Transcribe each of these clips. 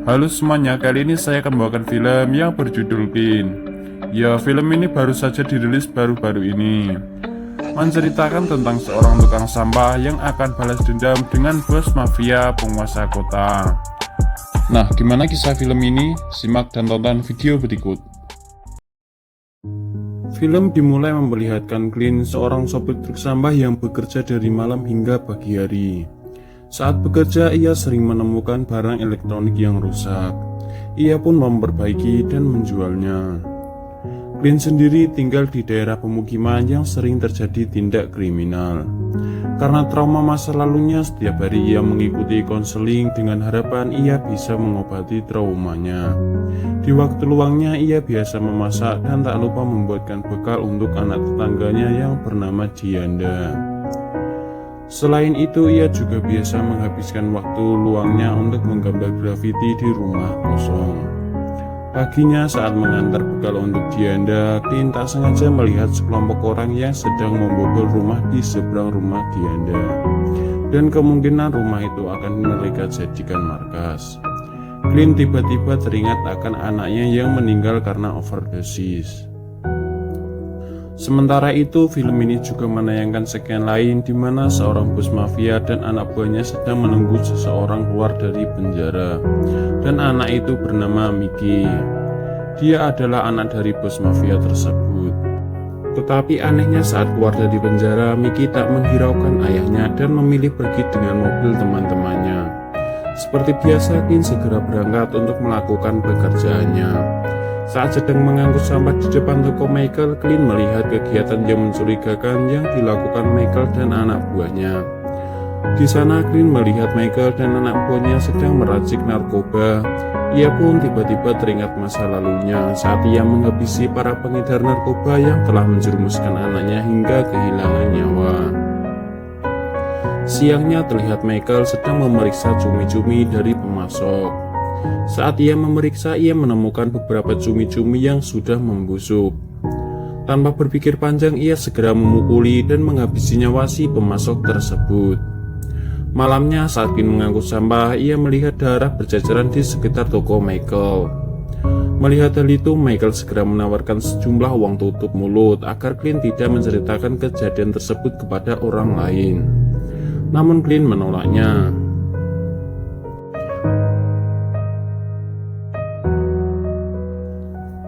Halo semuanya, kali ini saya akan membawakan film yang berjudul Clean. Ya, film ini baru saja dirilis baru-baru ini. Menceritakan tentang seorang tukang sampah yang akan balas dendam dengan bos mafia penguasa kota. Nah, gimana kisah film ini? Simak dan tonton video berikut. Film dimulai memperlihatkan Clean, seorang sopir truk sampah yang bekerja dari malam hingga pagi hari. Saat bekerja, ia sering menemukan barang elektronik yang rusak. Ia pun memperbaiki dan menjualnya. Clean sendiri tinggal di daerah pemukiman yang sering terjadi tindak kriminal. Karena trauma masa lalunya, setiap hari ia mengikuti konseling dengan harapan ia bisa mengobati traumanya. Di waktu luangnya, ia biasa memasak dan tak lupa membuatkan bekal untuk anak tetangganya yang bernama Dianda. Selain itu, ia juga biasa menghabiskan waktu luangnya untuk menggambar grafiti di rumah kosong. Paginya saat mengantar bekal untuk Dianda, Clean tak sengaja melihat sekelompok orang yang sedang membobol rumah di seberang rumah Dianda. Dan kemungkinan rumah itu akan mereka jadikan markas. Clean tiba-tiba teringat akan anaknya yang meninggal karena overdosis. Sementara itu, film ini juga menayangkan sekian lain di mana seorang bos mafia dan anak buahnya sedang menunggu seseorang keluar dari penjara. Dan anak itu bernama Mickey. Dia adalah anak dari bos mafia tersebut. Tetapi anehnya saat keluar dari penjara, Mickey tak menghiraukan ayahnya dan memilih pergi dengan mobil teman-temannya. Seperti biasa, Clean segera berangkat untuk melakukan pekerjaannya. Saat sedang mengangkut sampah di depan toko Michael, Clean melihat kegiatan yang mencurigakan yang dilakukan Michael dan anak buahnya. Di sana, Clean melihat Michael dan anak buahnya sedang meracik narkoba. Ia pun tiba-tiba teringat masa lalunya saat ia menghabisi para pengedar narkoba yang telah menjerumuskan anaknya hingga kehilangan nyawa. Siangnya terlihat Michael sedang memeriksa cumi-cumi dari pemasok. Saat ia memeriksa, ia menemukan beberapa cumi-cumi yang sudah membusuk. Tanpa berpikir panjang, ia segera memukuli dan menghabisi nyawa si pemasok tersebut. Malamnya saat Clean mengangkut sampah, ia melihat darah berceceran di sekitar toko Michael. Melihat hal itu, Michael segera menawarkan sejumlah uang tutup mulut agar Clean tidak menceritakan kejadian tersebut kepada orang lain. Namun Clean menolaknya.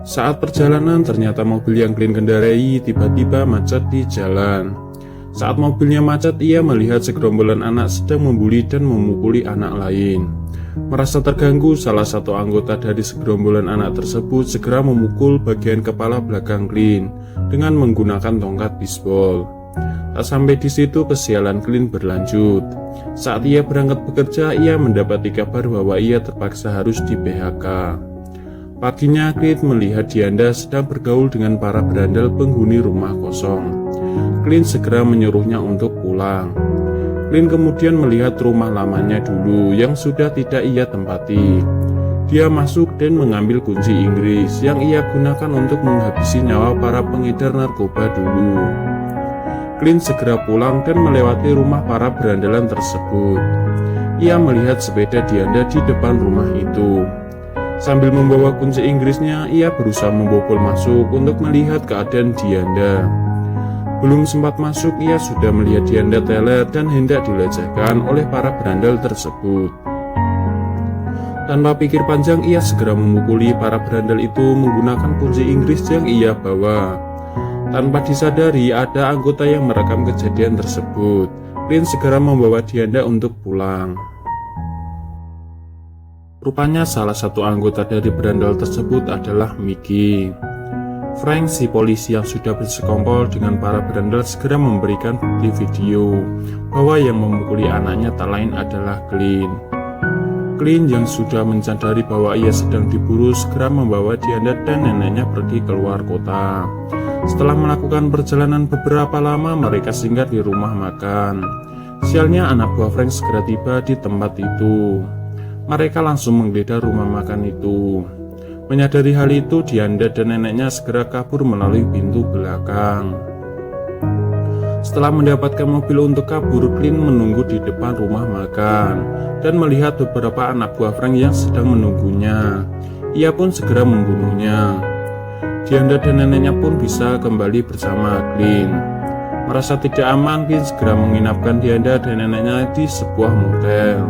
Saat perjalanan, ternyata mobil yang Clean kendarai tiba-tiba macet di jalan. Saat mobilnya macet, ia melihat segerombolan anak sedang membuli dan memukuli anak lain. Merasa terganggu, salah satu anggota dari segerombolan anak tersebut segera memukul bagian kepala belakang Clean dengan menggunakan tongkat bisbol. Tak sampai di situ, kesialan Clean berlanjut. Saat ia berangkat bekerja, ia mendapati kabar bahwa ia terpaksa harus di PHK. Paginya, Clean melihat Dianda sedang bergaul dengan para berandal penghuni rumah kosong. Clean segera menyuruhnya untuk pulang. Clean kemudian melihat rumah lamanya dulu yang sudah tidak ia tempati. Dia masuk dan mengambil kunci Inggris yang ia gunakan untuk menghabisi nyawa para pengedar narkoba dulu. Clean segera pulang dan melewati rumah para berandalan tersebut. Ia melihat sepeda Dianda di depan rumah itu. Sambil membawa kunci Inggrisnya, ia berusaha membobol masuk untuk melihat keadaan Dianda. Belum sempat masuk, ia sudah melihat Dianda teler dan hendak dilecehkan oleh para berandal tersebut. Tanpa pikir panjang, ia segera memukuli para berandal itu menggunakan kunci Inggris yang ia bawa. Tanpa disadari, ada anggota yang merekam kejadian tersebut. Clean segera membawa Dianda untuk pulang. Rupanya salah satu anggota dari berandal tersebut adalah Mickey. Frank, si polisi yang sudah bersekongkol dengan para berandal, segera memberikan bukti video bahwa yang memukuli anaknya tak lain adalah Clean. Clean yang sudah menyadari bahwa ia sedang diburu segera membawa Dianda dan neneknya pergi keluar kota. Setelah melakukan perjalanan beberapa lama, mereka singgah di rumah makan. Sialnya, anak buah Frank segera tiba di tempat itu. Mereka langsung menggeledah rumah makan itu. Menyadari hal itu, Dianda dan neneknya segera kabur melalui pintu belakang. Setelah mendapatkan mobil untuk kabur, Clint menunggu di depan rumah makan dan melihat beberapa anak buah Frank yang sedang menunggunya. Ia pun segera membunuhnya. Dianda dan neneknya pun bisa kembali bersama Clint. Merasa tidak aman, Clint segera menginapkan Dianda dan neneknya di sebuah motel.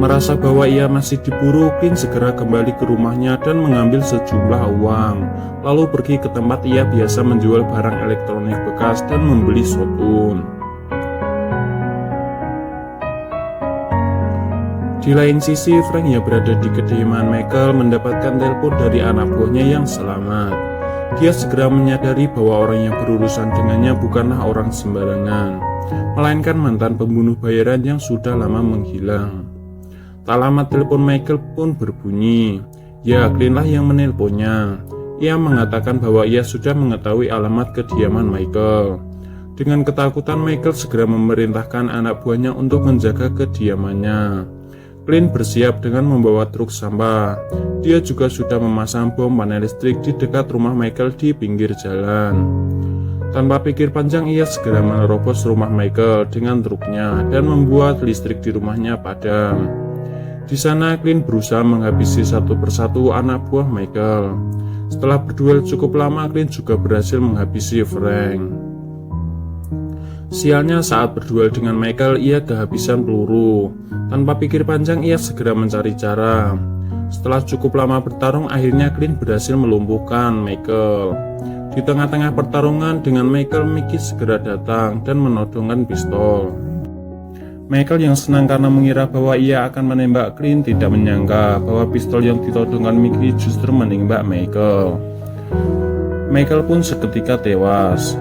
Merasa bahwa ia masih diburu, Clint segera kembali ke rumahnya dan mengambil sejumlah uang. Lalu pergi ke tempat ia biasa menjual barang elektronik bekas dan membeli shotgun. Di lain sisi, Frank yang berada di kediaman Michael mendapatkan telepon dari anak buahnya yang selamat. Dia segera menyadari bahwa orang yang berurusan dengannya bukanlah orang sembarangan, melainkan mantan pembunuh bayaran yang sudah lama menghilang. Tak lama telepon Michael pun berbunyi. Ya, Clint lah yang menelponnya. Ia mengatakan bahwa ia sudah mengetahui alamat kediaman Michael. Dengan ketakutan, Michael segera memerintahkan anak buahnya untuk menjaga kediamannya. Clint bersiap dengan membawa truk sampah. Dia juga sudah memasang bom panel listrik di dekat rumah Michael di pinggir jalan. Tanpa pikir panjang, ia segera menerobos rumah Michael dengan truknya dan membuat listrik di rumahnya padam. Di sana, Clint berusaha menghabisi satu persatu anak buah Michael. Setelah berduel cukup lama, Clint juga berhasil menghabisi Frank. Sialnya, saat berduel dengan Michael, ia kehabisan peluru. Tanpa pikir panjang, ia segera mencari cara. Setelah cukup lama bertarung, akhirnya Clint berhasil melumpuhkan Michael. Di tengah-tengah pertarungan dengan Michael, Mickey segera datang dan menodongkan pistol. Michael yang senang karena mengira bahwa ia akan menembak Clint tidak menyangka bahwa pistol yang ditodongkan Mickey justru menembak Michael. Michael pun seketika tewas.